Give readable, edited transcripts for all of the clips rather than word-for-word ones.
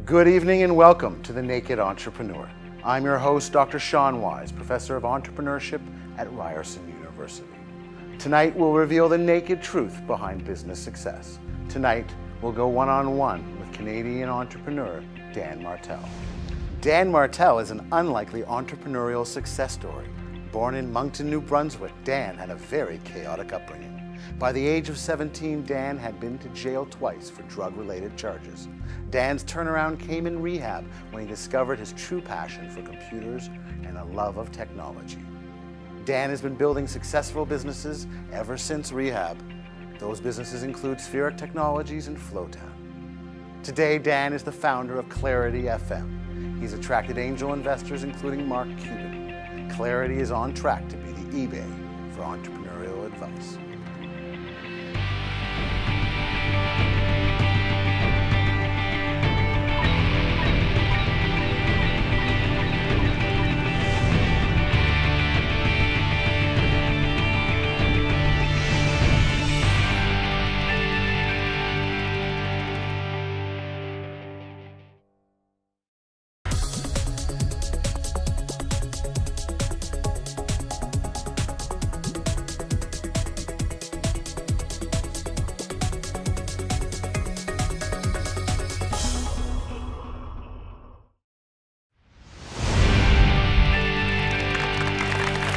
Good evening and welcome to The Naked Entrepreneur. I'm your host, Dr. Sean Wise, Professor of Entrepreneurship at Ryerson University. Tonight we'll reveal the naked truth behind business success. Tonight we'll go one-on-one with Canadian entrepreneur Dan Martell. Dan Martell is an unlikely entrepreneurial success story. Born in Moncton, New Brunswick, Dan had a very chaotic upbringing. By the age of 17, Dan had been to jail twice for drug-related charges. Dan's turnaround came in rehab when he discovered his true passion for computers and a love of technology. Dan has been building successful businesses ever since rehab. Those businesses include Spheric Technologies and Flowtown. Today, Dan is the founder of Clarity FM. He's attracted angel investors, including Mark Cuban. Clarity is on track to be the eBay for entrepreneurial advice.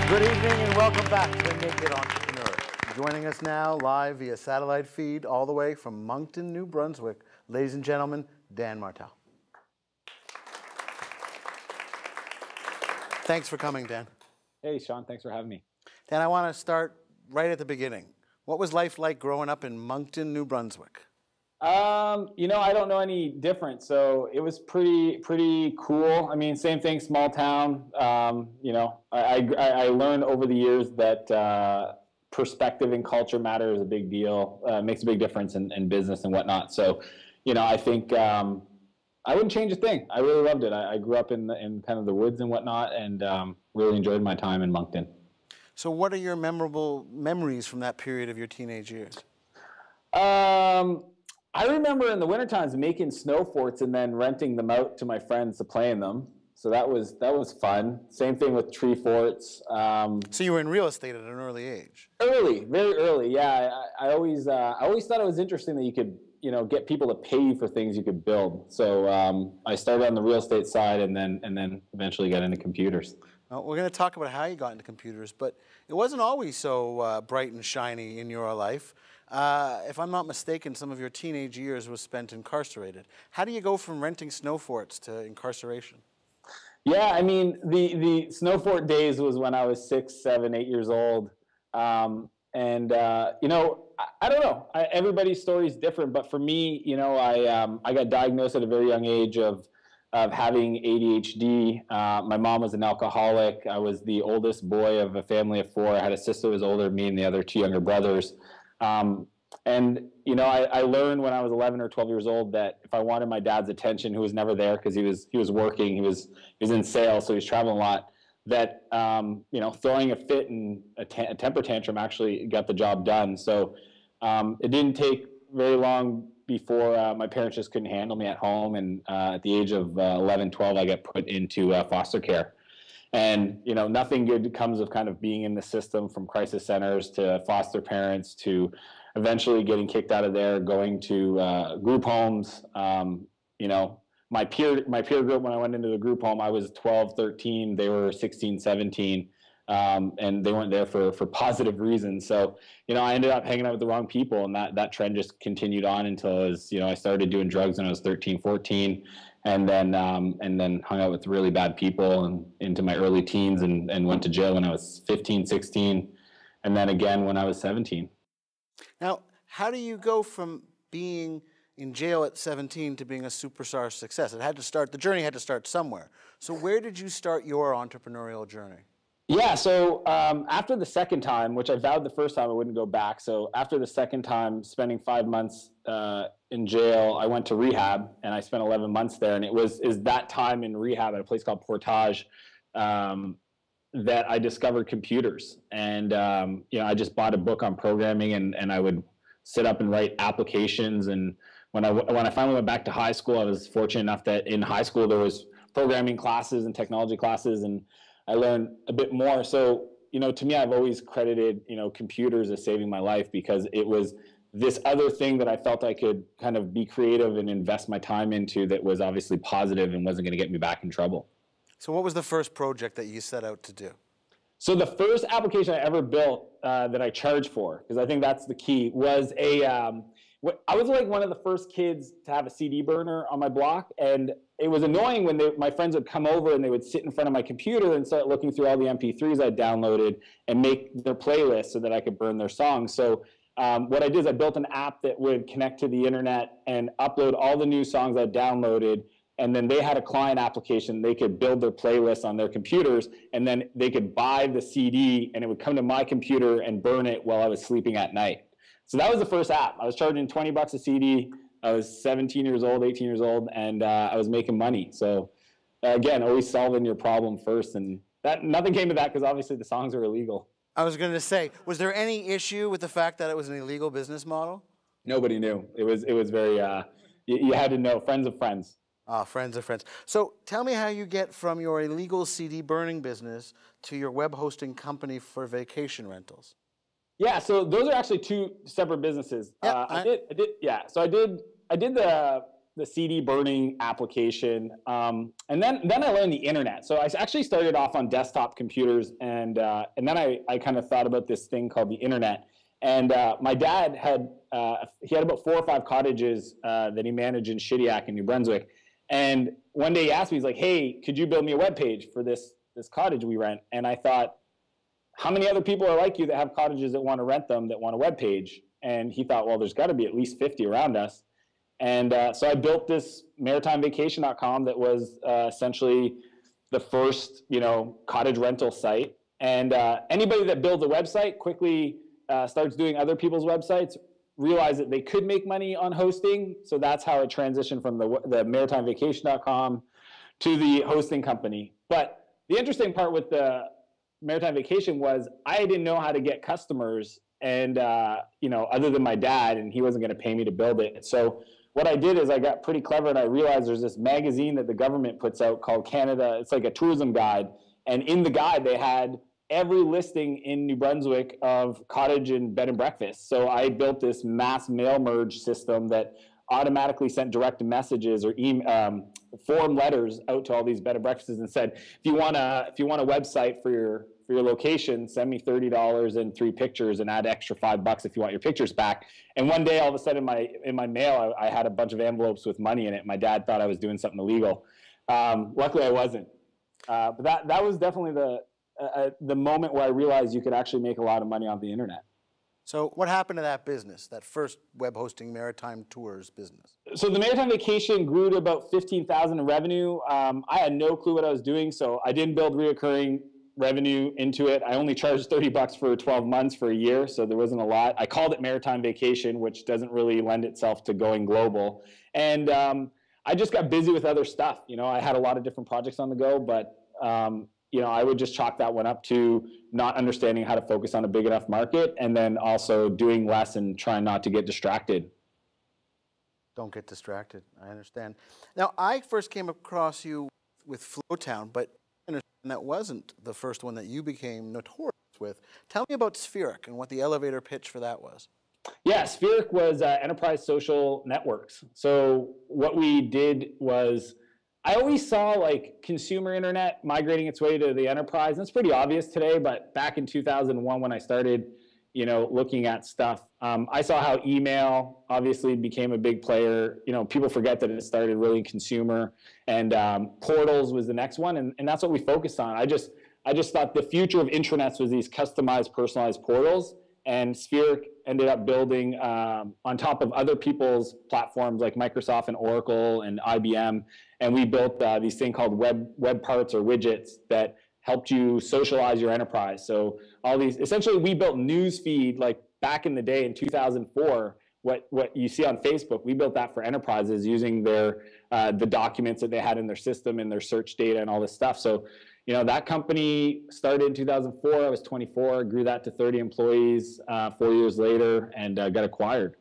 Good evening and welcome back to The Naked Entrepreneur. Joining us now live via satellite feed all the way from Moncton, New Brunswick, ladies and gentlemen, Dan Martell. Thanks for coming, Dan. Hey, Sean, thanks for having me. Dan, I want to start right at the beginning. What was life like growing up in Moncton, New Brunswick? I don't know any different. So it was pretty cool. I mean, same thing, small town. I learned over the years that perspective and culture matter is a big deal. Makes a big difference in business and whatnot. So, I think I wouldn't change a thing. I really loved it. I grew up in kind of the woods and whatnot, and really enjoyed my time in Moncton. So, what are your memorable memories from that period of your teenage years? I remember in the winter times making snow forts and then renting them out to my friends to play in them. So that was fun. Same thing with tree forts. So you were in real estate at an early age? Early, very early. Yeah, I always thought it was interesting that you could get people to pay you for things you could build. So I started on the real estate side and then eventually got into computers. Well, we're going to talk about how you got into computers, but it wasn't always so bright and shiny in your life. If I'm not mistaken, some of your teenage years was spent incarcerated. How do you go from renting snow forts to incarceration? Yeah, I mean, the snow fort days was when I was 6, 7, 8 years old. I don't know. Everybody's story is different, but for me, I got diagnosed at a very young age of having ADHD. My mom was an alcoholic. I was the oldest boy of a family of 4. I had a sister who was older than me and the other 2 younger brothers. I learned when I was 11 or 12 years old that if I wanted my dad's attention, who was never there because he was working, he was in sales, so he was traveling a lot, that throwing a fit and a temper tantrum actually got the job done. So it didn't take very long before my parents just couldn't handle me at home, and at the age of 11, 12, I got put into foster care. And, nothing good comes of kind of being in the system, from crisis centers to foster parents to eventually getting kicked out of there, going to group homes. My peer group, when I went into the group home, I was 12, 13. They were 16, 17. And they weren't there for positive reasons. So, I ended up hanging out with the wrong people, and that trend just continued on until I started doing drugs when I was 13, 14. And then hung out with really bad people and into my early teens and went to jail when I was 15, 16, and then again when I was 17. Now, how do you go from being in jail at 17 to being a superstar success? The journey had to start somewhere. So where did you start your entrepreneurial journey? Yeah, so after the second time, which I vowed the first time I wouldn't go back. So after the second time, spending 5 months in jail, I went to rehab, and I spent 11 months there. And is that time in rehab at a place called Portage that I discovered computers. And I just bought a book on programming, and I would sit up and write applications. And when I finally went back to high school, I was fortunate enough that in high school there was programming classes and technology classes, and I learned a bit more. So, to me, I've always credited, computers as saving my life, because it was this other thing that I felt I could kind of be creative and invest my time into that was obviously positive and wasn't going to get me back in trouble. So what was the first project that you set out to do? So the first application I ever built that I charged for, because I think that's the key, was I was like one of the first kids to have a CD burner on my block, and it was annoying when my friends would come over and they would sit in front of my computer and start looking through all the MP3s I downloaded and make their playlist so that I could burn their songs. So what I did is I built an app that would connect to the internet and upload all the new songs I downloaded, and then they had a client application. They could build their playlists on their computers, and then they could buy the CD, and it would come to my computer and burn it while I was sleeping at night. So that was the first app. I was charging $20 a CD. I was 17 years old, 18 years old, and I was making money. So again, always solving your problem first. And nothing came to that because obviously the songs are illegal. I was going to say, was there any issue with the fact that it was an illegal business model? Nobody knew. It was very, you had to know, friends of friends. Friends of friends. So tell me how you get from your illegal CD burning business to your web hosting company for vacation rentals. Yeah, so those are actually two separate businesses. Yeah, So I did the CD burning application, and then I learned the internet. So I actually started off on desktop computers, and then I kind of thought about this thing called the internet. And my dad had about 4 or 5 cottages that he managed in Shediac in New Brunswick. And one day he asked me, he's like, "Hey, could you build me a web page for this cottage we rent?" And I thought, how many other people are like you that have cottages that want to rent them, that want a web page? And he thought, well, there's got to be at least 50 around us. And so I built this maritimevacation.com that was essentially the first, cottage rental site. And anybody that builds a website quickly starts doing other people's websites, realize that they could make money on hosting. So that's how it transitioned from the maritimevacation.com to the hosting company. But the interesting part with the Maritime Vacation was I didn't know how to get customers, and other than my dad, and he wasn't going to pay me to build it. So what I did is I got pretty clever, and I realized there's this magazine that the government puts out called Canada. It's like a tourism guide, and in the guide they had every listing in New Brunswick of cottage and bed and breakfast. So I built this mass mail merge system that automatically sent direct messages or form letters out to all these bed and breakfasts and said, if you want a website for your location, send me $30 and 3 pictures and add extra $5 if you want your pictures back. And one day, all of a sudden, in my mail, I had a bunch of envelopes with money in it. My dad thought I was doing something illegal. Luckily, I wasn't. But that was definitely the moment where I realized you could actually make a lot of money on the internet. So what happened to that business, that first web hosting maritime tours business? So the Maritime Vacation grew to about $15,000 in revenue. I had no clue what I was doing, so I didn't build reoccurring revenue into it. I only charged $30 for 12 months for a year, so there wasn't a lot. I called it Maritime Vacation, which doesn't really lend itself to going global. And I just got busy with other stuff. I had a lot of different projects on the go, but I would just chalk that one up to not understanding how to focus on a big enough market, and then also doing less and trying not to get distracted. Don't get distracted. I understand. Now, I first came across you with Flowtown, but I understand that wasn't the first one that you became notorious with. Tell me about Spheric and what the elevator pitch for that was. Yeah, Spheric was enterprise social networks. So what we did was, I always saw like consumer internet migrating its way to the enterprise. And it's pretty obvious today, but back in 2001 when I started, looking at stuff, I saw how email obviously became a big player. People forget that it started really consumer, and portals was the next one, and that's what we focused on. I just thought the future of intranets was these customized, personalized portals, and Spheric ended up building on top of other people's platforms like Microsoft and Oracle and IBM. And we built these things called web parts or widgets that helped you socialize your enterprise. So all these, essentially we built news feed like back in the day in 2004, what you see on Facebook, we built that for enterprises using their the documents that they had in their system and their search data and all this stuff. So that company started in 2004. I was 24, grew that to 30 employees 4 years later, and got acquired.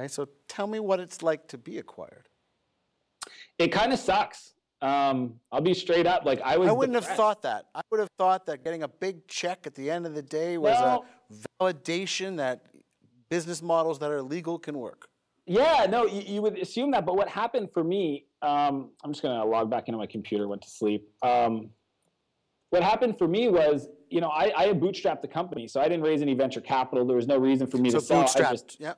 Okay, so tell me what it's like to be acquired. It kind of sucks. I'll be straight up. Like I wouldn't depressed. have thought that. I would have thought that getting a big check at the end of the day was Well, a validation that business models that are legal can work. Yeah, no, you would assume that. But what happened for me, I'm just going to log back into my computer, went to sleep. What happened for me was, I had bootstrapped the company, so I didn't raise any venture capital. There was no reason for me to sell. Bootstrapped, yeah.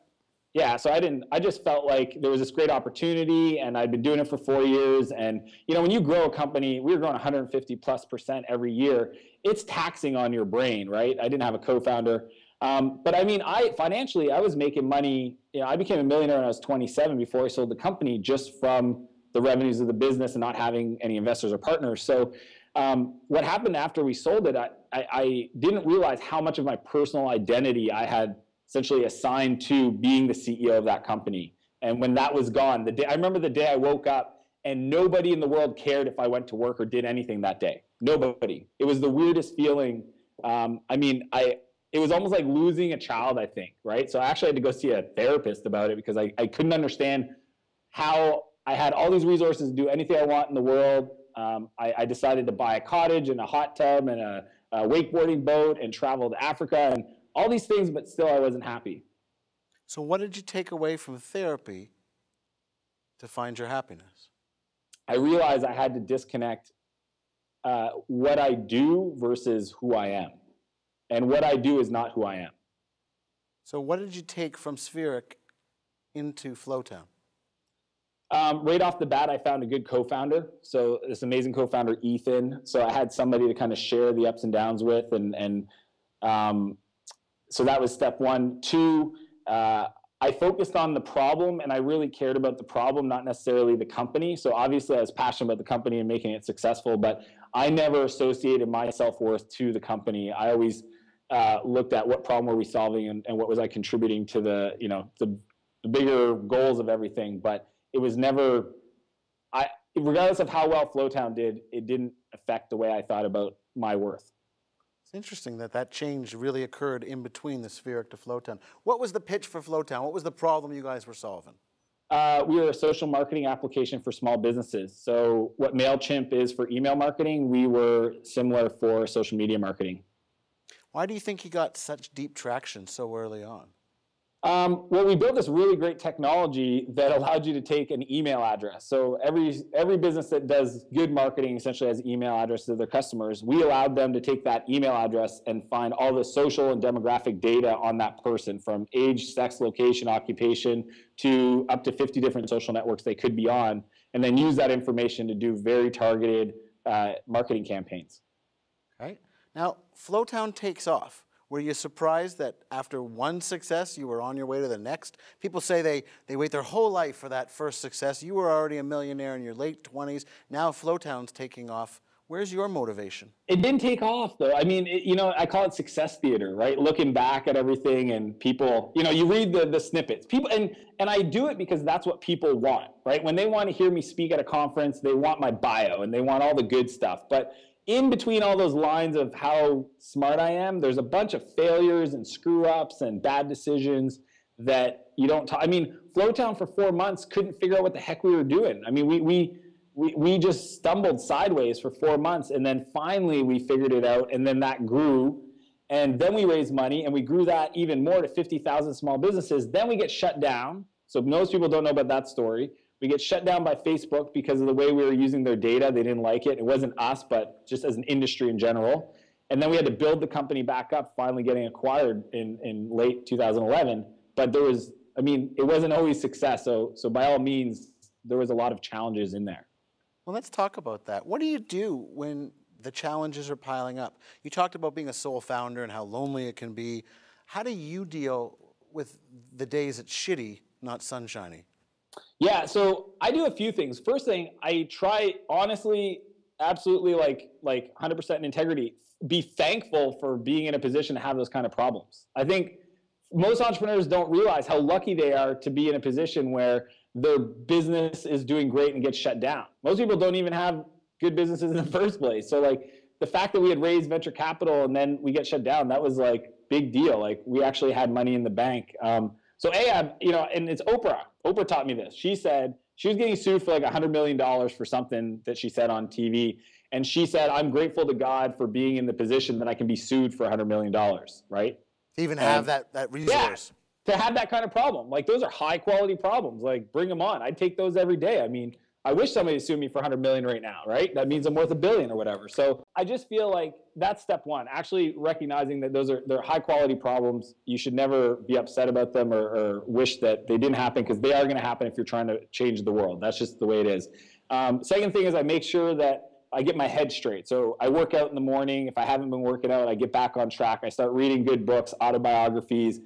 Yeah, so I just felt like there was this great opportunity, and I'd been doing it for 4 years. And, when you grow a company, we were growing 150+% every year. It's taxing on your brain, right? I didn't have a co-founder. But I mean, financially, I was making money. I became a millionaire when I was 27 before I sold the company, just from the revenues of the business and not having any investors or partners. So what happened after we sold it, I didn't realize how much of my personal identity I had essentially assigned to being the CEO of that company. And when that was gone, I remember the day I woke up and nobody in the world cared if I went to work or did anything that day. Nobody. It was the weirdest feeling. It was almost like losing a child, I think, right? So I actually had to go see a therapist about it because I couldn't understand how I had all these resources to do anything I want in the world. I decided to buy a cottage and a hot tub and a wakeboarding boat and travel to Africa and all these things, but still I wasn't happy. So what did you take away from therapy to find your happiness? I realized I had to disconnect what I do versus who I am. And what I do is not who I am. So what did you take from Spheric into Flowtown? Right off the bat, I found a good co-founder. So this amazing co-founder, Ethan. So I had somebody to kind of share the ups and downs with. So that was step one. Two, I focused on the problem, and I really cared about the problem, not necessarily the company. So obviously I was passionate about the company and making it successful, but I never associated my self-worth to the company. I always looked at what problem were we solving and what was I contributing to the bigger goals of everything. But it was never, regardless of how well Flowtown did, it didn't affect the way I thought about my worth. It's interesting that change really occurred in between the Spheric to Flowtown. What was the pitch for Flowtown? What was the problem you guys were solving? We were a social marketing application for small businesses. So what MailChimp is for email marketing, we were similar for social media marketing. Why do you think you got such deep traction so early on? Well, we built this really great technology that allowed you to take an email address. So every business that does good marketing essentially has email addresses of their customers. We allowed them to take that email address and find all the social and demographic data on that person, from age, sex, location, occupation, to up to 50 different social networks they could be on, and then use that information to do very targeted marketing campaigns. Okay. Now, Flowtown takes off. Were you surprised that after one success, you were on your way to the next? People say they wait their whole life for that first success. You were already a millionaire in your late 20s. Now Flowtown's taking off. Where's your motivation? It didn't take off, though. I mean, I call it success theater, right? Looking back at everything, and people, you read the snippets. People, and I do it because that's what people want, right? When they want to hear me speak at a conference, they want my bio, and they want all the good stuff. But in between all those lines of how smart I am, there's a bunch of failures and screw-ups and bad decisions that you don't talk. I mean, Flowtown for 4 months couldn't figure out what the heck we were doing. I mean, we just stumbled sideways for 4 months, and then finally we figured it out, and then that grew, and then we raised money, and we grew that even more to 50,000 small businesses. Then we get shut down. So most people don't know about that story. We get shut down by Facebook because of the way we were using their data. They didn't like it. It wasn't us, but just as an industry in general. And then we had to build the company back up, finally getting acquired in late 2011. But it wasn't always success. So by all means, there was a lot of challenges in there. Well, let's talk about that. What do you do when the challenges are piling up? You talked about being a sole founder and how lonely it can be. How do you deal with the days it's shitty, not sunshiny? Yeah, so I do a few things. First thing, I try honestly, absolutely like 100% in integrity, be thankful for being in a position to have those kind of problems. I think most entrepreneurs don't realize how lucky they are to be in a position where their business is doing great and gets shut down. Most people don't even have good businesses in the first place. So the fact that we had raised venture capital and then we get shut down, that was big deal. We actually had money in the bank. So Ahab, and it's Oprah. Oprah taught me this. She said she was getting sued for like $100 million for something that she said on TV. And she said, I'm grateful to God for being in the position that I can be sued for $100 million, right? To even have that resource. Yeah, to have that kind of problem. Like, those are high quality problems. Like, bring them on. I'd take those every day. I mean, I wish somebody would sue me for $100 million right now, right? That means I'm worth $1 billion or whatever. So I just feel like that's step one, actually recognizing that they're high quality problems. You should never be upset about them or wish that they didn't happen, because they are going to happen if you're trying to change the world. That's just the way it is. Second thing is I make sure that I get my head straight. So I work out in the morning. If I haven't been working out, I get back on track. I start reading good books, autobiographies,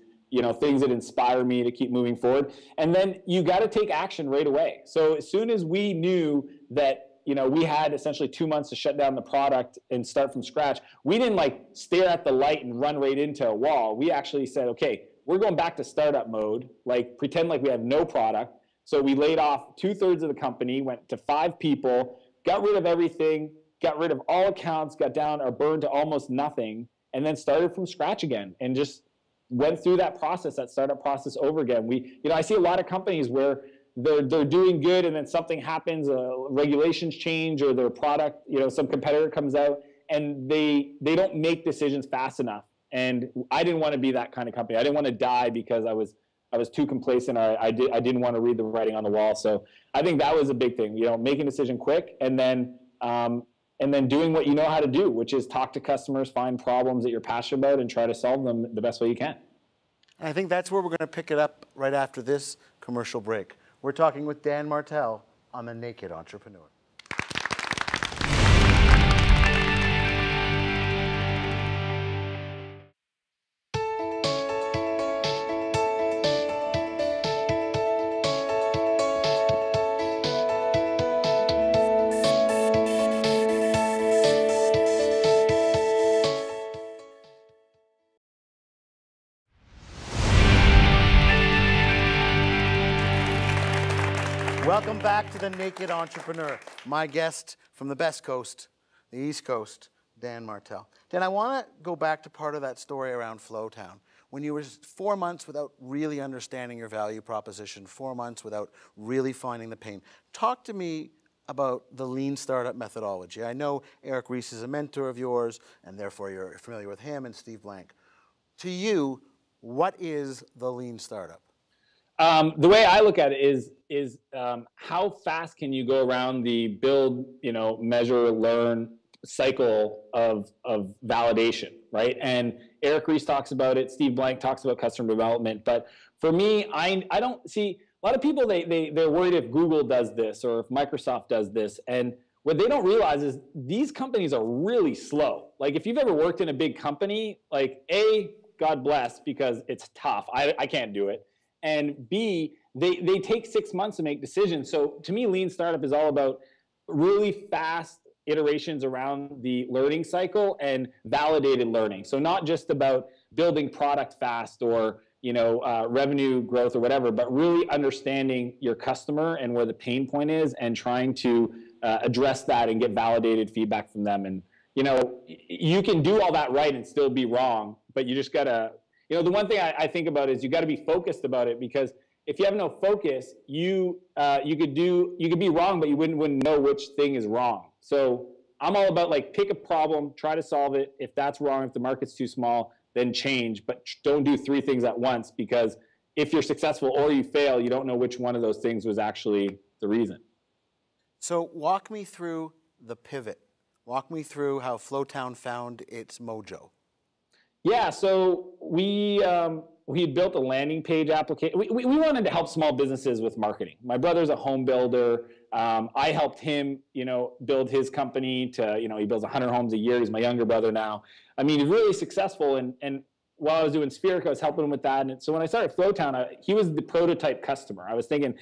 things that inspire me to keep moving forward. And then you got to take action right away. So as soon as we knew that, we had essentially 2 months to shut down the product and start from scratch, we didn't like stare at the light and run right into a wall. We actually said, okay, we're going back to startup mode, like pretend like we have no product. So we laid off 2/3 of the company, went to 5 people, got rid of everything, got rid of all accounts, got down or burned to almost nothing, and then started from scratch again and just went through that process, that startup process over again. I see a lot of companies where they're doing good and then something happens, regulations change, or their product, some competitor comes out, and they don't make decisions fast enough. And I didn't want to be that kind of company. I didn't want to die because I was too complacent. I didn't want to read the writing on the wall. So I think that was a big thing, making a decision quick, and then doing what you know how to do, which is talk to customers, find problems that you're passionate about, and try to solve them the best way you can. And I think that's where we're going to pick it up right after this commercial break. We're talking with Dan Martell on The Naked Entrepreneur. Welcome back to The Naked Entrepreneur. My guest from the best coast, the East Coast, Dan Martell. Dan, I want to go back to part of that story around Flowtown. When you were 4 months without really understanding your value proposition, 4 months without really finding the pain. Talk to me about the lean startup methodology. I know Eric Ries is a mentor of yours, and therefore you're familiar with him and Steve Blank. To you, what is the lean startup? The way I look at it is how fast can you go around the build, measure, learn cycle of validation, right? And Eric Ries talks about it. Steve Blank talks about customer development. But for me, I don't see a lot of people. They're worried if Google does this or if Microsoft does this, and what they don't realize is these companies are really slow. Like, if you've ever worked in a big company, like, A, God bless, because it's tough. I can't do it. And B, they take 6 months to make decisions. So to me, lean startup is all about really fast iterations around the learning cycle and validated learning. So not just about building product fast or revenue growth or whatever, but really understanding your customer and where the pain point is and trying to address that and get validated feedback from them. And you can do all that right and still be wrong, but you just gotta. The one thing I think about is you got to be focused about it, because if you have no focus, you could be wrong, but you wouldn't know which thing is wrong. So I'm all about, like, pick a problem, try to solve it. If that's wrong, if the market's too small, then change, but don't do 3 things at once, because if you're successful or you fail, you don't know which one of those things was actually the reason. So walk me through the pivot. Walk me through how Flowtown found its mojo. Yeah, so we had built a landing page application. We wanted to help small businesses with marketing. My brother's a home builder. I helped him, build his company to, he builds 100 homes a year. He's my younger brother now. I mean, he's really successful. And while I was doing Spheric, I was helping him with that. And so when I started Flowtown, he was the prototype customer. I was thinking,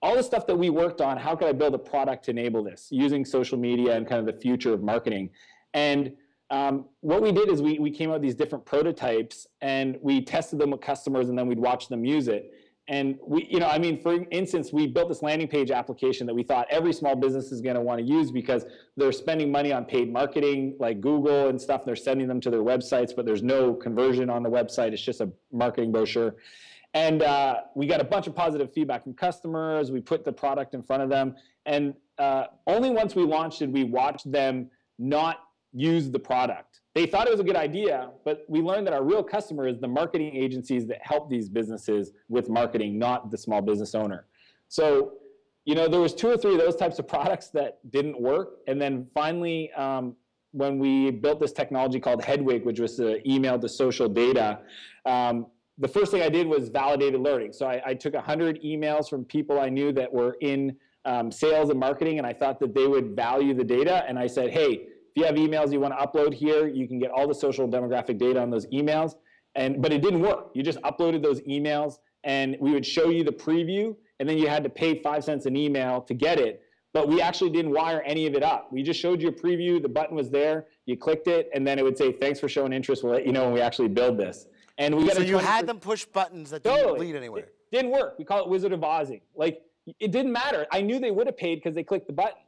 all the stuff that we worked on, how could I build a product to enable this using social media and kind of the future of marketing? And what we did is we came out with these different prototypes and we tested them with customers, and then we'd watch them use it. And for instance, we built this landing page application that we thought every small business is going to want to use, because they're spending money on paid marketing like Google and stuff. They're sending them to their websites, but there's no conversion on the website. It's just a marketing brochure. And we got a bunch of positive feedback from customers. We put the product in front of them. And only once we launched did we watch them not use the product. They thought it was a good idea, but we learned that our real customer is the marketing agencies that help these businesses with marketing, not the small business owner. So, there was 2 or 3 of those types of products that didn't work. And then finally, when we built this technology called Hedwig, which was the email to social data, the first thing I did was validated learning. So I took 100 emails from people I knew that were in sales and marketing, and I thought that they would value the data. And I said, hey, if you have emails you want to upload here, you can get all the social demographic data on those emails. But it didn't work. You just uploaded those emails, and we would show you the preview, and then you had to pay 5 cents an email to get it. But we actually didn't wire any of it up. We just showed you a preview. The button was there. You clicked it, and then it would say, thanks for showing interest. We'll let you know when we actually build this. And we got so you had them push buttons that didn't lead anywhere. It didn't work. We call it Wizard of Ozing. Like, it didn't matter. I knew they would have paid because they clicked the button.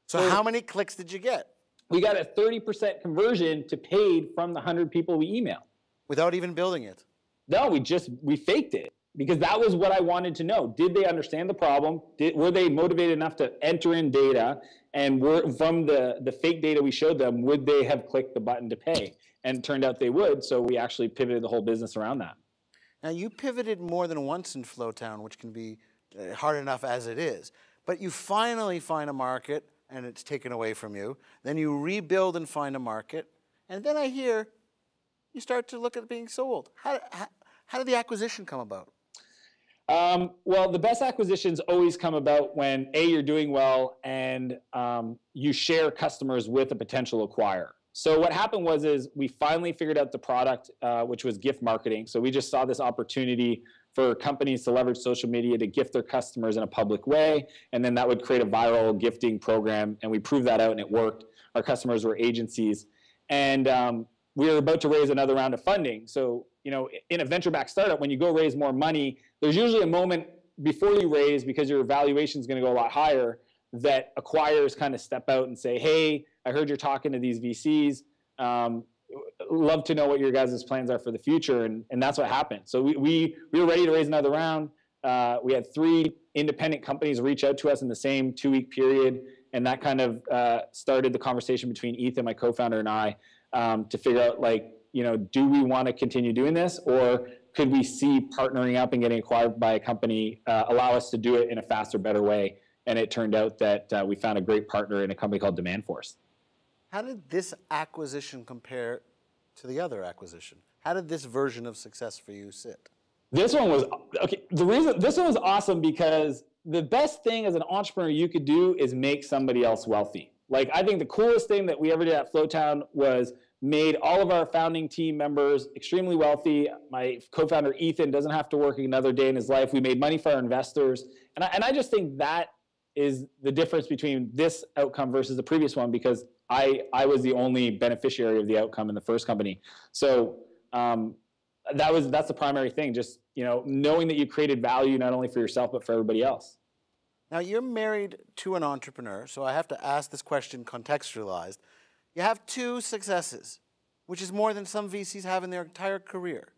So how many clicks did you get? We got a 30% conversion to paid from the 100 people we emailed. Without even building it? No, we faked it. Because that was what I wanted to know. Did they understand the problem? Were they motivated enough to enter in data? And from the fake data we showed them, would they have clicked the button to pay? And it turned out they would, so we actually pivoted the whole business around that. Now, you pivoted more than once in Flowtown, which can be hard enough as it is. But you finally find a market, and it's taken away from you. Then you rebuild and find a market. And then I hear you start to look at being sold. How did the acquisition come about? Well, the best acquisitions always come about when A, you're doing well, and you share customers with a potential acquirer. So what happened is we finally figured out the product, which was gift marketing. So we just saw this opportunity for companies to leverage social media to gift their customers in a public way, and then that would create a viral gifting program, and we proved that out, and it worked. Our customers were agencies. And we were about to raise another round of funding. So, in a venture-backed startup, when you go raise more money, there's usually a moment before you raise, because your valuation is going to go a lot higher, that acquirers kind of step out and say, hey, I heard you're talking to these VCs. Love to know what your guys' plans are for the future. And that's what happened. So we were ready to raise another round. We had 3 independent companies reach out to us in the same 2-week period. And that kind of started the conversation between Ethan, my co-founder, and I to figure out, do we want to continue doing this, or could we see partnering up and getting acquired by a company allow us to do it in a faster, better way? And it turned out that we found a great partner in a company called Demandforce. How did this acquisition compare to the other acquisition? How did this version of success for you sit? This one was, okay, the reason, this one was awesome because the best thing as an entrepreneur you could do is make somebody else wealthy. I think the coolest thing that we ever did at Flowtown was made all of our founding team members extremely wealthy. My co-founder, Ethan, doesn't have to work another day in his life. We made money for our investors. And I just think that is the difference between this outcome versus the previous one, because I was the only beneficiary of the outcome in the first company. So that's the primary thing, just knowing that you created value not only for yourself, but for everybody else. Now, you're married to an entrepreneur, so I have to ask this question contextualized. You have 2 successes, which is more than some VCs have in their entire career.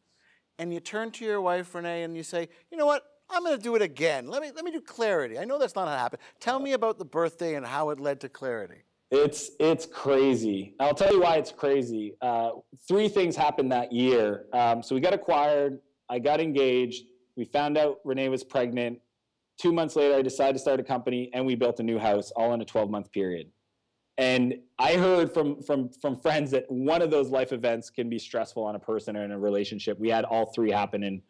And you turn to your wife, Renee, and you say, you know what? I'm going to do it again. Let me do Clarity. I know that's not how it happened. Tell me about the birthday and how it led to Clarity. It's crazy. I'll tell you why it's crazy. 3 things happened that year. So we got acquired. I got engaged. We found out Renee was pregnant. 2 months later, I decided to start a company, and we built a new house all in a 12-month period. And I heard from friends that one of those life events can be stressful on a person or in a relationship. We had all 3 happen in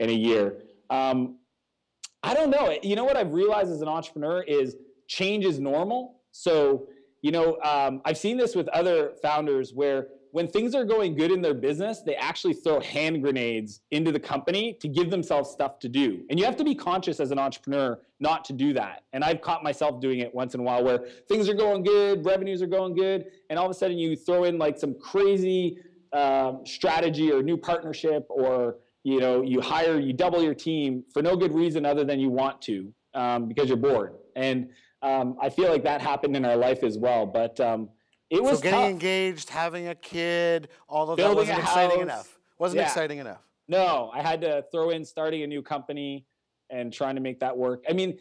a year. I don't know. What I've realized as an entrepreneur is change is normal. So, I've seen this with other founders where when things are going good in their business, they actually throw hand grenades into the company to give themselves stuff to do. And you have to be conscious as an entrepreneur not to do that. And I've caught myself doing it once in a while where things are going good, revenues are going good, and all of a sudden you throw in some crazy strategy or new partnership, or you double your team for no good reason other than you want to because you're bored. And I feel like that happened in our life as well. But it was so getting tough. engaged, having a kid, all of that wasn't exciting enough. Wasn't exciting enough. No, I had to throw in starting a new company and trying to make that work. I mean,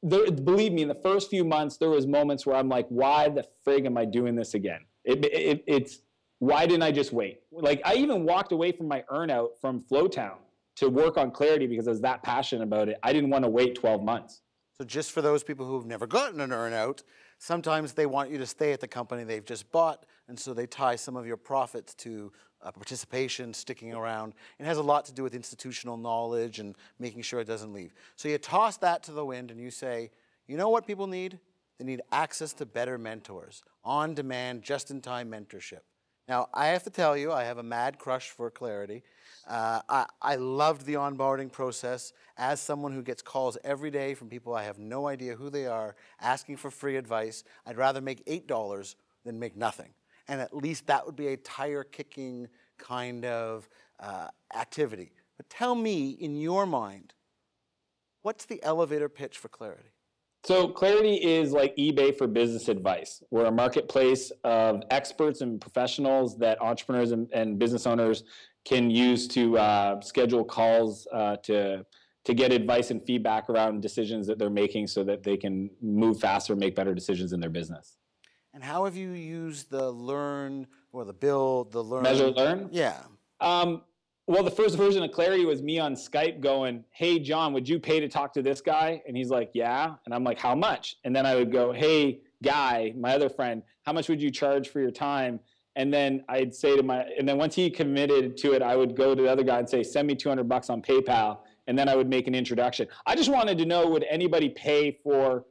believe me, in the first few months, there was moments where I'm like, why the frig am I doing this again? It's why didn't I just wait? Like, I even walked away from my earnout from Flowtown to work on Clarity because I was that passionate about it. I didn't want to wait 12 months. So just for those people who've never gotten an earnout, sometimes they want you to stay at the company they've just bought, and so they tie some of your profits to participation, sticking around. It has a lot to do with institutional knowledge and making sure it doesn't leave. So you toss that to the wind and you say, you know what people need? They need access to better mentors, on-demand, just-in-time mentorship. Now, I have to tell you, I have a mad crush for Clarity. I loved the onboarding process. As someone who gets calls every day from people I have no idea who they are, asking for free advice, I'd rather make $8 than make nothing. And at least that would be a tire-kicking kind of activity. But tell me, in your mind, what's the elevator pitch for Clarity? So Clarity is like eBay for business advice. We're a marketplace of experts and professionals that entrepreneurs and business owners can use to schedule calls to get advice and feedback around decisions that they're making so that they can move faster and make better decisions in their business. And how have you used the learn or the build, the learn? Measure, learn? Yeah. Well, the first version of Clarity was me on Skype going, hey, John, would you pay to talk to this guy? And he's like, yeah. And I'm like, how much? And then I would go, hey, Guy, my other friend, how much would you charge for your time? And then I'd say and then once he committed to it, I would go to the other guy and say, send me $200 on PayPal. And then I would make an introduction. I just wanted to know, would anybody pay for,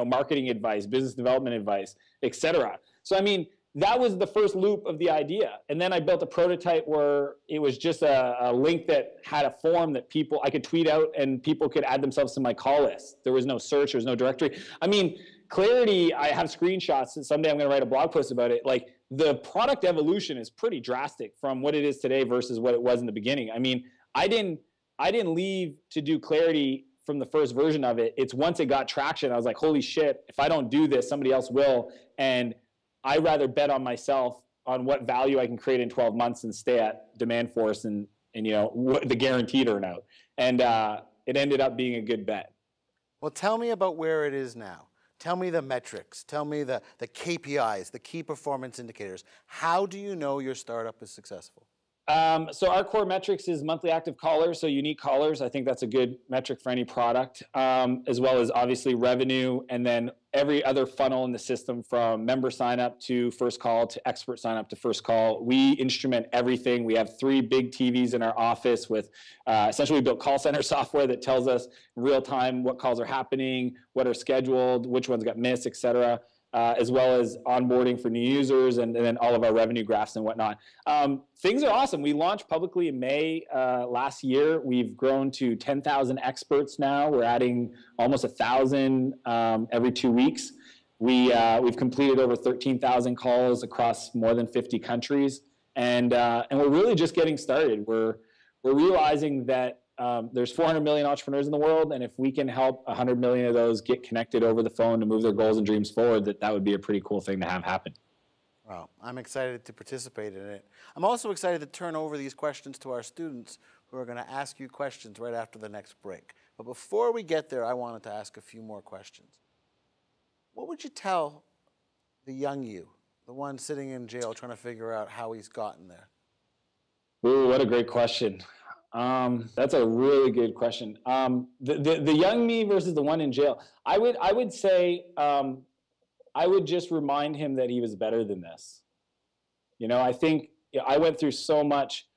marketing advice, business development advice, et cetera? So, I mean, that was the first loop of the idea. And then I built a prototype where it was just a link that had a form that I could tweet out and people could add themselves to my call list. There was no search, there was no directory. I mean, Clarity, I have screenshots, and someday I'm going to write a blog post about it. Like, the product evolution is pretty drastic from what it is today versus what it was in the beginning. I mean, I didn't leave to do Clarity from the first version of it. It's once it got traction, I was like, holy shit, if I don't do this, somebody else will. And I'd rather bet on myself on what value I can create in 12 months and stay at Demandforce and the guaranteed earnout. And it ended up being a good bet. Well, tell me about where it is now. Tell me the metrics. Tell me the KPIs, the key performance indicators. How do you know your startup is successful? So our core metrics is monthly active callers, so unique callers. I think that's a good metric for any product, as well as obviously revenue, and then every other funnel in the system from member sign up to first call to expert sign up to first call. We instrument everything. We have 3 big TVs in our office with essentially we built call center software that tells us in real time what calls are happening, what are scheduled, which ones got missed, et cetera. As well as onboarding for new users and then all of our revenue graphs and whatnot. Things are awesome. We launched publicly in May last year. We've grown to 10,000 experts now. We're adding almost 1,000 every 2 weeks. We've completed over 13,000 calls across more than 50 countries. And we're really just getting started. We're realizing that there's 400 million entrepreneurs in the world, and if we can help 100 million of those get connected over the phone to move their goals and dreams forward, that would be a pretty cool thing to have happen. Wow, I'm excited to participate in it. I'm also excited to turn over these questions to our students who are going to ask you questions right after the next break. But before we get there, I wanted to ask a few more questions. What would you tell the young you, the one sitting in jail trying to figure out how he's gotten there? Ooh, what a great question. That's a really good question. The young me versus the one in jail. I would say I would just remind him that he was better than this. I think I went through so much,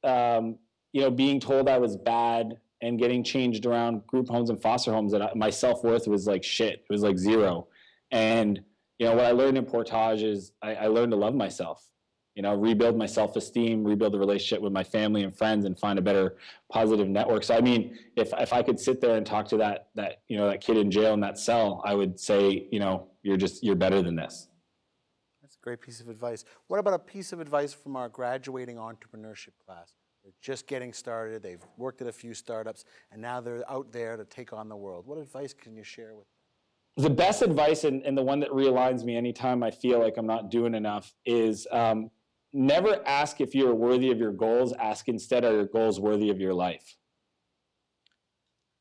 being told I was bad and getting changed around group homes and foster homes that my self-worth was like shit. It was like 0. And what I learned in Portage is I learned to love myself. Rebuild my self-esteem, rebuild the relationship with my family and friends, and find a better positive network. So, I mean, if I could sit there and talk to that kid in jail in that cell, I would say, you're better than this. That's a great piece of advice. What about a piece of advice from our graduating entrepreneurship class? They're just getting started. They've worked at a few startups, and now they're out there to take on the world. What advice can you share with them? The best advice, and the one that realigns me anytime I feel like I'm not doing enough, is never ask if you're worthy of your goals. Ask instead, are your goals worthy of your life?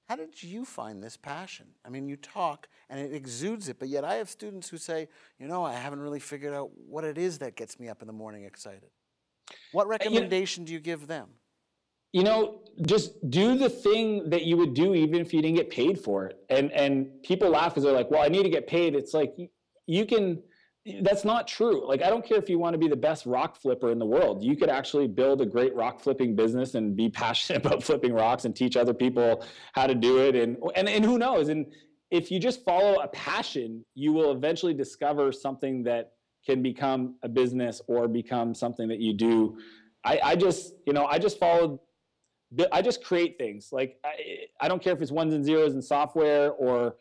How did you find this passion? I mean, you talk and it exudes it, but yet I have students who say, you know, I haven't really figured out what it is that gets me up in the morning excited. What recommendation do you give them? You know, just do the thing that you would do even if you didn't get paid for it. And people laugh because they're like, well, I need to get paid. It's like, you can, that's not true. Like, I don't care if you want to be the best rock flipper in the world. You could actually build a great rock flipping business and be passionate about flipping rocks and teach other people how to do it. And who knows? And if you just follow a passion, you will eventually discover something that can become a business or become something that you do. I just create things. Like, I don't care if it's ones and zeros in software or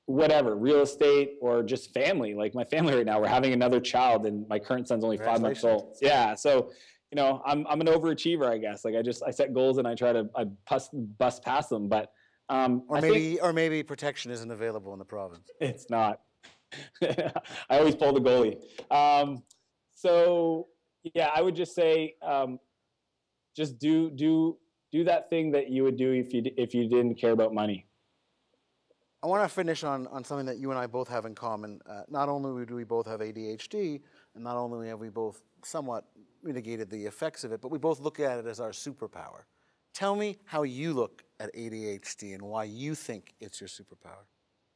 whatever, real estate or just family. Like my family right now, we're having another child and my current son's only 5 months old. Yeah. So, you know, I'm an overachiever, I guess. Like I set goals and I try to bust past them. But or maybe protection isn't available in the province. It's not. I always pull the goalie. So yeah, I would just say, just do that thing that you would do if you didn't care about money. I want to finish on something that you and I both have in common. Not only do we both have ADHD, and not only have we both somewhat mitigated the effects of it, but we both look at it as our superpower. Tell me how you look at ADHD and why you think it's your superpower.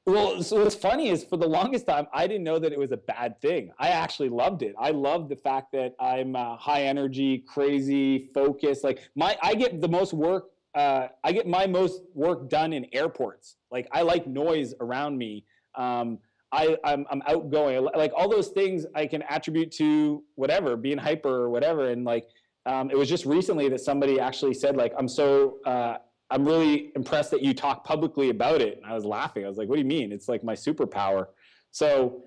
Well, so what's funny is for the longest time, I didn't know that it was a bad thing. I actually loved it. I loved the fact that I'm high energy, crazy, focused. Like I get the most work. I get my most work done in airports. Like I like noise around me. I'm outgoing. Like all those things I can attribute to whatever, being hyper or whatever. And like it was just recently that somebody actually said like, I'm really impressed that you talk publicly about it. And I was laughing. I was like, what do you mean? It's like my superpower. So,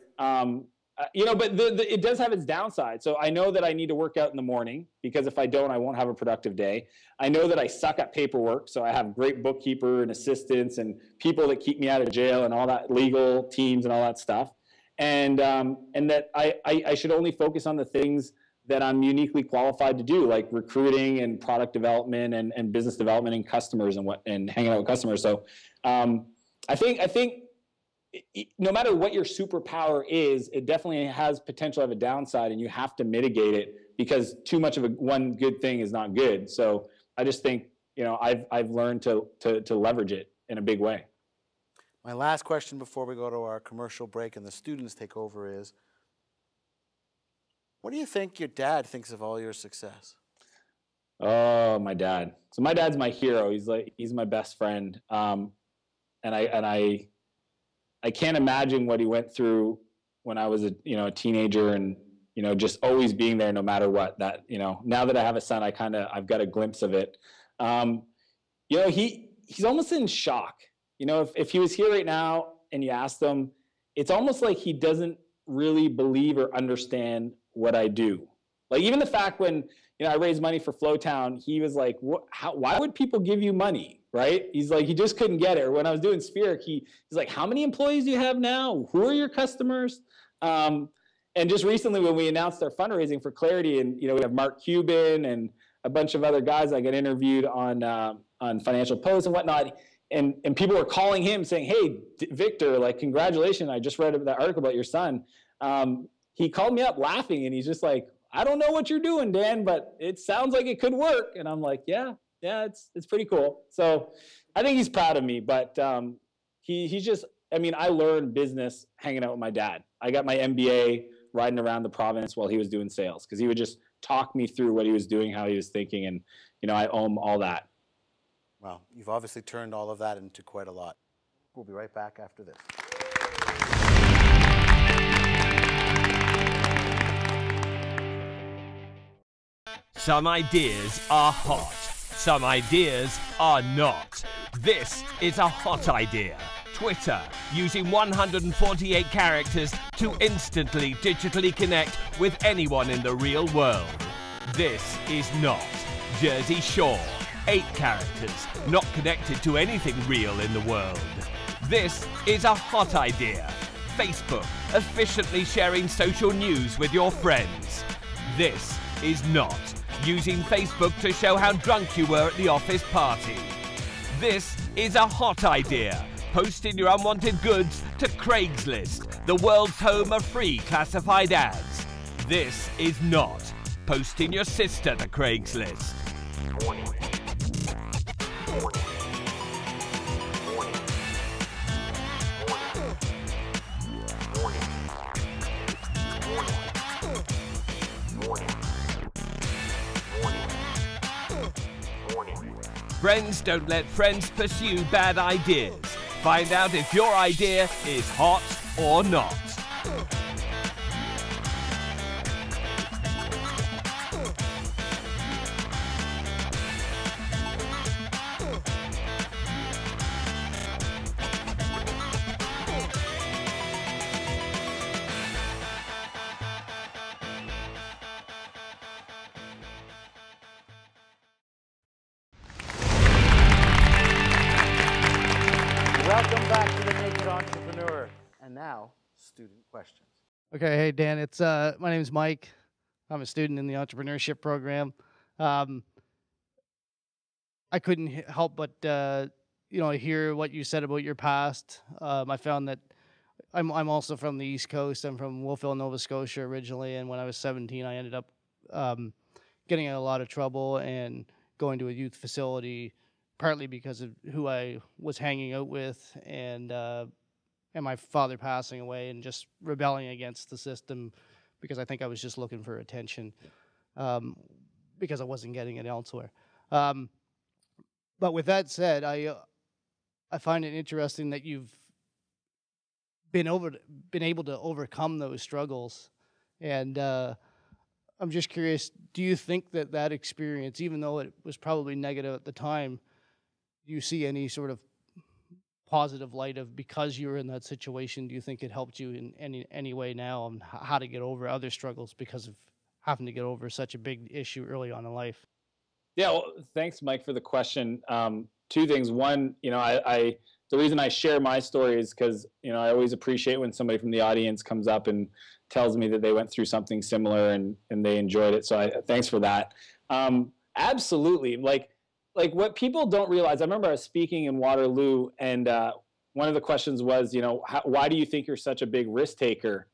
you know, but it does have its downside. So I know that I need to work out in the morning because if I don't, I won't have a productive day. I know that I suck at paperwork. So I have great bookkeeper and assistants and people that keep me out of jail and all that, legal teams and all that stuff. And that I should only focus on the things that I'm uniquely qualified to do, like recruiting and product development and business development and customers and hanging out with customers. So I think no matter what your superpower is, it definitely has potential to have a downside, and you have to mitigate it because too much of one good thing is not good. So I just think, you know, I've learned to leverage it in a big way. My last question before we go to our commercial break and the students take over is, what do you think your dad thinks of all your success? Oh, my dad. So my dad's my hero. He's my best friend. And I can't imagine what he went through when I was a teenager and, you know, just always being there no matter what. That, you know, now that I have a son, I've got a glimpse of it. You know, he's almost in shock. You know, if he was here right now and you asked him, it's almost like he doesn't really believe or understand what I do. Like even the fact when, you know, I raised money for Flowtown, he was like, why would people give you money? Right? He's like, he just couldn't get it. Or when I was doing Spheric, he's like, how many employees do you have now? Who are your customers? And just recently when we announced our fundraising for Clarity, and, you know, we have Mark Cuban and a bunch of other guys that got interviewed on Financial Post and whatnot. And people were calling him saying, hey, Victor, like, congratulations. I just read that article about your son. He called me up laughing and he's just like, I don't know what you're doing, Dan, but it sounds like it could work. And I'm like, yeah, it's pretty cool. So I think he's proud of me, but he's just, I mean, I learned business hanging out with my dad. I got my MBA riding around the province while he was doing sales because he would just talk me through what he was doing, how he was thinking. And, you know, I owe him all that. Well, you've obviously turned all of that into quite a lot. We'll be right back after this. Some ideas are hot, some ideas are not. This is a hot idea. Twitter, using 148 characters to instantly digitally connect with anyone in the real world. This is not. Jersey Shore, 8 characters, not connected to anything real in the world. This is a hot idea. Facebook, efficiently sharing social news with your friends. This is not using Facebook to show how drunk you were at the office party. This is a hot idea. Posting your unwanted goods to Craigslist, the world's home of free classified ads. This is not posting your sister to Craigslist. Friends don't let friends pursue bad ideas. Find out if your idea is hot or not. Welcome back to the Naked Entrepreneur. And now, student questions. Okay, hey Dan, it's my name is Mike. I'm a student in the entrepreneurship program. I couldn't help but hear what you said about your past. I found that I'm also from the East Coast. I'm from Wolfville, Nova Scotia originally, and when I was 17, I ended up getting in a lot of trouble and going to a youth facility, partly because of who I was hanging out with and my father passing away and just rebelling against the system because I think I was just looking for attention because I wasn't getting it elsewhere. But with that said, I find it interesting that you've been able to overcome those struggles, and I'm just curious, do you think that experience, even though it was probably negative at the time, do you see any sort of positive light of, because you were in that situation, do you think it helped you in any way now on how to get over other struggles because of having to get over such a big issue early on in life? Yeah, well, thanks, Mike, for the question. Two things. One, the reason I share my story is because, I always appreciate when somebody from the audience comes up and tells me that they went through something similar and they enjoyed it. So thanks for that. Absolutely. Like what people don't realize, I remember I was speaking in Waterloo, and one of the questions was, why do you think you're such a big risk taker?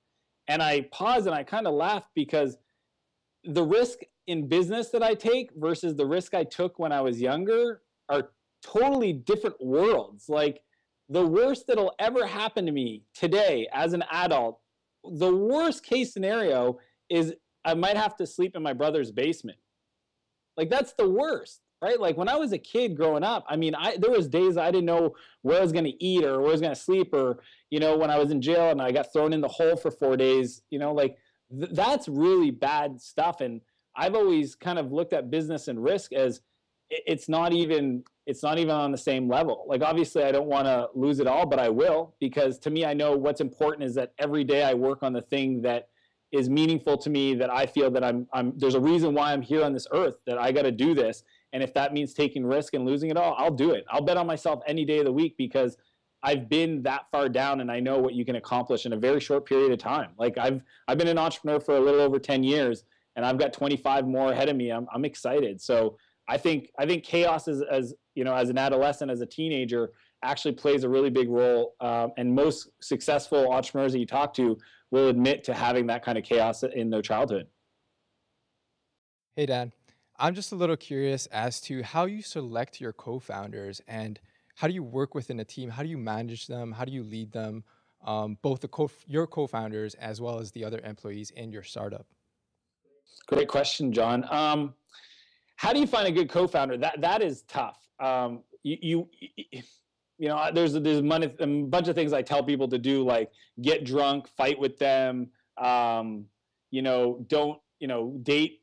And I paused and I kind of laughed because the risk in business that I take versus the risk I took when I was younger are totally different worlds. Like, the worst that'll ever happen to me today as an adult, the worst case scenario is I might have to sleep in my brother's basement. Like, that's the worst, right? Like, when I was a kid growing up, there was days I didn't know where I was going to eat or where I was going to sleep, or, when I was in jail and I got thrown in the hole for 4 days, that's really bad stuff. And I've always kind of looked at business and risk as it's not even on the same level. Like, obviously I don't want to lose it all, but I will, because to me, I know what's important is that every day I work on the thing that is meaningful to me, that I feel that there's a reason why I'm here on this earth, that I got to do this. And if that means taking risk and losing it all, I'll do it. I'll bet on myself any day of the week, because I've been that far down and I know what you can accomplish in a very short period of time. Like, I've been an entrepreneur for a little over 10 years and I've got 25 more ahead of me. I'm excited. So I think chaos as an adolescent, as a teenager, actually plays a really big role. And most successful entrepreneurs that you talk to will admit to having that kind of chaos in their childhood. Hey, Dan. I'm just a little curious as to how you select your co-founders, and how do you work within a team? How do you manage them? How do you lead them, both your co-founders as well as the other employees in your startup? Great question, John. How do you find a good co-founder? That is tough. There's a bunch of things I tell people to do, like get drunk, fight with them, don't date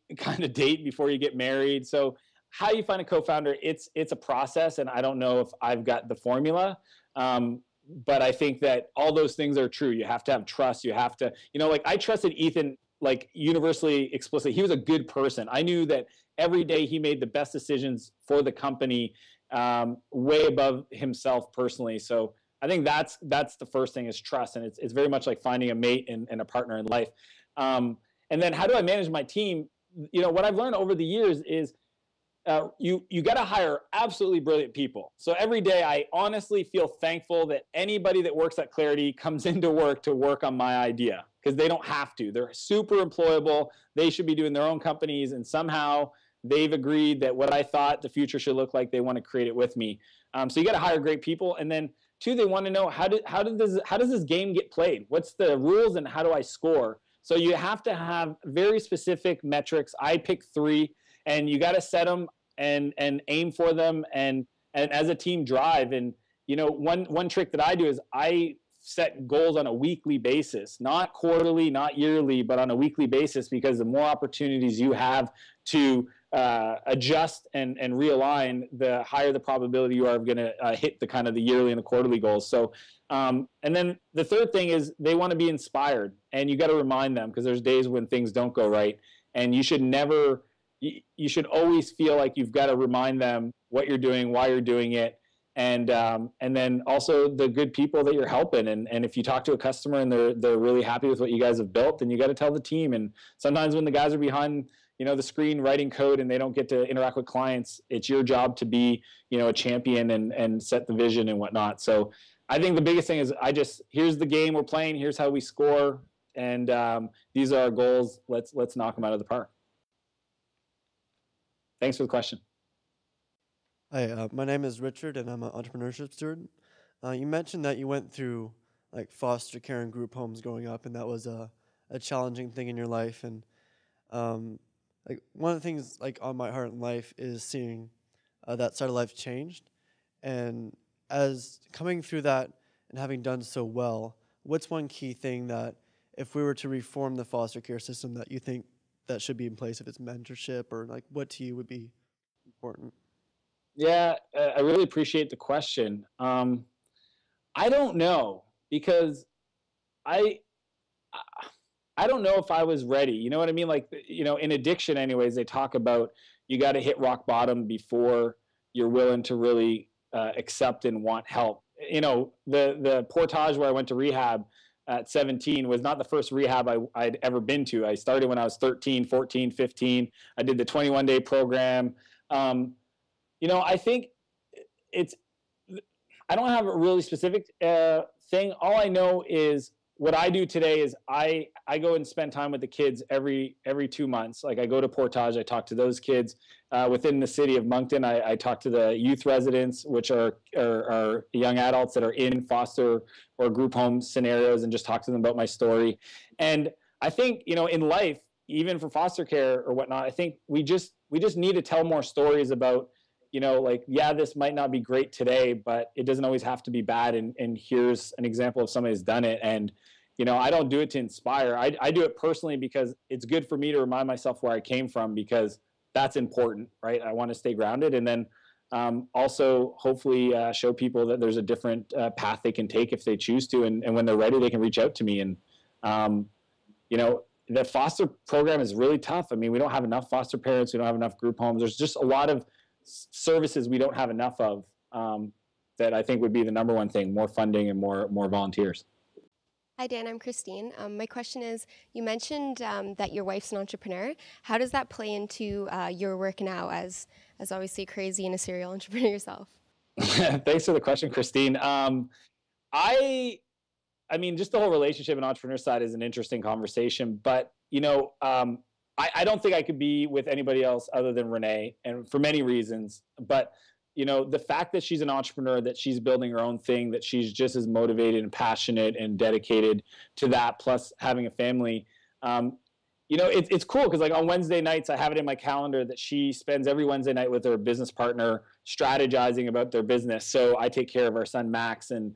before you get married. So how you find a co-founder, it's a process, and I don't know if I've got the formula. But I think that all those things are true. You have to have trust. You have to, I trusted Ethan, like, universally explicitly. He was a good person. I knew that every day he made the best decisions for the company, way above himself personally. So I think that's the first thing, is trust. And it's very much like finding a mate and a partner in life. And then how do I manage my team? You know, what I've learned over the years is you got to hire absolutely brilliant people. So every day I honestly feel thankful that anybody that works at Clarity comes into work to work on my idea, because they don't have to. They're super employable. They should be doing their own companies, and somehow they've agreed that what I thought the future should look like, they want to create it with me. So you got to hire great people. And then two, they want to know how does this game get played? What's the rules and how do I score? So you have to have very specific metrics. I pick 3, and you got to set them and aim for them, and as a team drive. And you know, one trick that I do is I set goals on a weekly basis, not quarterly, not yearly, but on a weekly basis, because the more opportunities you have to adjust and realign, the higher the probability you are of going to hit the kind of the yearly and the quarterly goals. So, and then the third thing is they want to be inspired, and you got to remind them, because there's days when things don't go right, and you should always feel like you've got to remind them what you're doing, why you're doing it. And then also the good people that you're helping. And if you talk to a customer and they're really happy with what you guys have built, then you got to tell the team. And sometimes when the guys are behind, you know, the screen writing code and they don't get to interact with clients, it's your job to be, you know, a champion and set the vision and whatnot. So I think the biggest thing is here's the game we're playing, here's how we score, and these are our goals. Let's knock them out of the park. Thanks for the question. Hi, my name is Richard, and I'm an entrepreneurship student. You mentioned that you went through like foster care and group homes growing up, and that was a challenging thing in your life. And like one of the things like on my heart in life is seeing that side of life changed. And as coming through that and having done so well, what's one key thing that if we were to reform the foster care system that you think that should be in place, if it's mentorship, or like what to you would be important? Yeah, I really appreciate the question. I don't know, because I don't know if I was ready. You know what I mean? Like, you know, in addiction anyways, they talk about you got to hit rock bottom before you're willing to really accept and want help. You know, the Portage where I went to rehab at 17 was not the first rehab I'd ever been to. I started when I was 13, 14, 15. I did the 21-day program. You know, I think I don't have a really specific thing. All I know is what I do today is I go and spend time with the kids every 2 months. Like I go to Portage, I talk to those kids. Within the city of Moncton, I talk to the youth residents, which are young adults that are in foster or group home scenarios, and just talk to them about my story. And I think, you know, in life, even for foster care or whatnot, I think we just need to tell more stories about, you know, like, yeah, this might not be great today, but it doesn't always have to be bad. And here's an example of somebody who's done it. And, you know, I don't do it to inspire. I do it personally because it's good for me to remind myself where I came from, because that's important, right? I want to stay grounded. And then also hopefully show people that there's a different path they can take if they choose to. And when they're ready, they can reach out to me. And, you know, the foster program is really tough. I mean, we don't have enough foster parents. We don't have enough group homes. There's just a lot of services we don't have enough of, that I think would be the number one thing: more funding and more volunteers. Hi, Dan. I'm Christine. My question is, you mentioned that your wife's an entrepreneur. How does that play into your work now as obviously crazy and a serial entrepreneur yourself? Thanks for the question, Christine. I mean, just the whole relationship and entrepreneur side is an interesting conversation, but, you know, I don't think I could be with anybody else other than Renee, and for many reasons. But, you know, the fact that she's an entrepreneur, that she's building her own thing, that she's just as motivated and passionate and dedicated to that, plus having a family, you know, it's cool because, like, on Wednesday nights, I have it in my calendar that she spends every Wednesday night with her business partner strategizing about their business. So I take care of our son, Max, and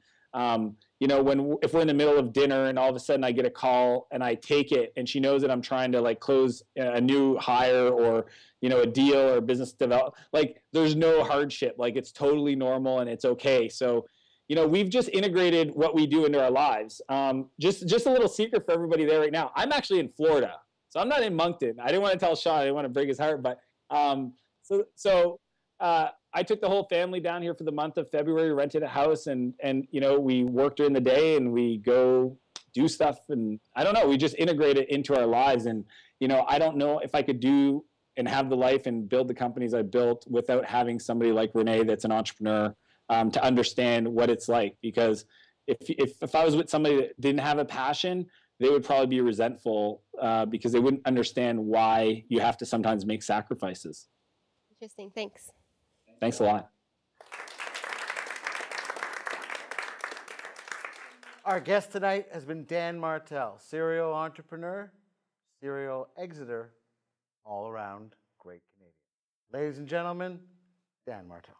you know, if we're in the middle of dinner and all of a sudden I get a call and I take it, and she knows that I'm trying to like close a new hire or, you know, a deal or business develop, like there's no hardship, like it's totally normal and it's okay. So, you know, we've just integrated what we do into our lives. Just a little secret for everybody there right now. I'm actually in Florida, so I'm not in Moncton. I didn't want to tell Sean, I didn't want to break his heart, but I took the whole family down here for the month of February, rented a house, and you know, we work during the day and we go do stuff, and I don't know, we just integrate it into our lives. And, you know, I don't know if I could do and have the life and build the companies I built without having somebody like Renee that's an entrepreneur to understand what it's like. Because if I was with somebody that didn't have a passion, they would probably be resentful because they wouldn't understand why you have to sometimes make sacrifices. Interesting. Thanks. Thanks a lot. Our guest tonight has been Dan Martell, serial entrepreneur, serial exiter, all around great Canadian. Ladies and gentlemen, Dan Martell.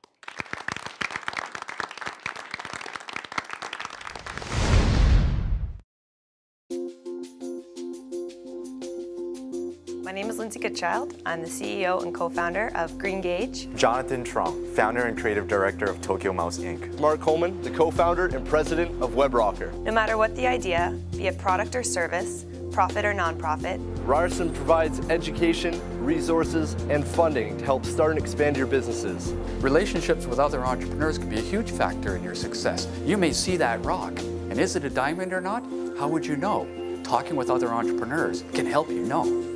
My name is Lindsay Goodchild. I'm the CEO and co-founder of Green Gauge. Jonathan Trong, founder and creative director of Tokyo Mouse Inc. Mark Coleman, the co-founder and president of WebRocker. No matter what the idea, be it product or service, profit or nonprofit, Ryerson provides education, resources, and funding to help start and expand your businesses. Relationships with other entrepreneurs can be a huge factor in your success. You may see that rock, and is it a diamond or not? How would you know? Talking with other entrepreneurs can help you know.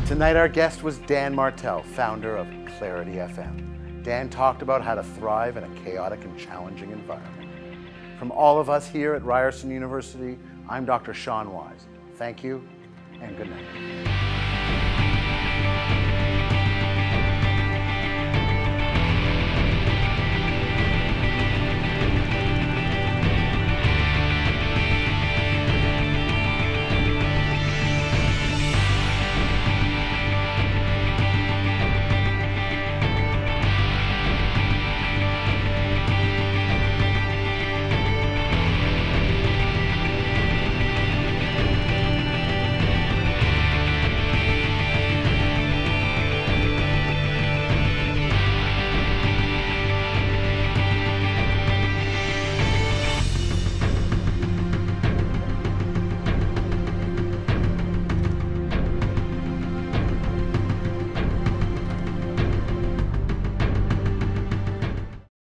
Tonight our guest was Dan Martell, founder of Clarity FM. Dan talked about how to thrive in a chaotic and challenging environment. From all of us here at Ryerson University, I'm Dr. Sean Wise. Thank you and good night.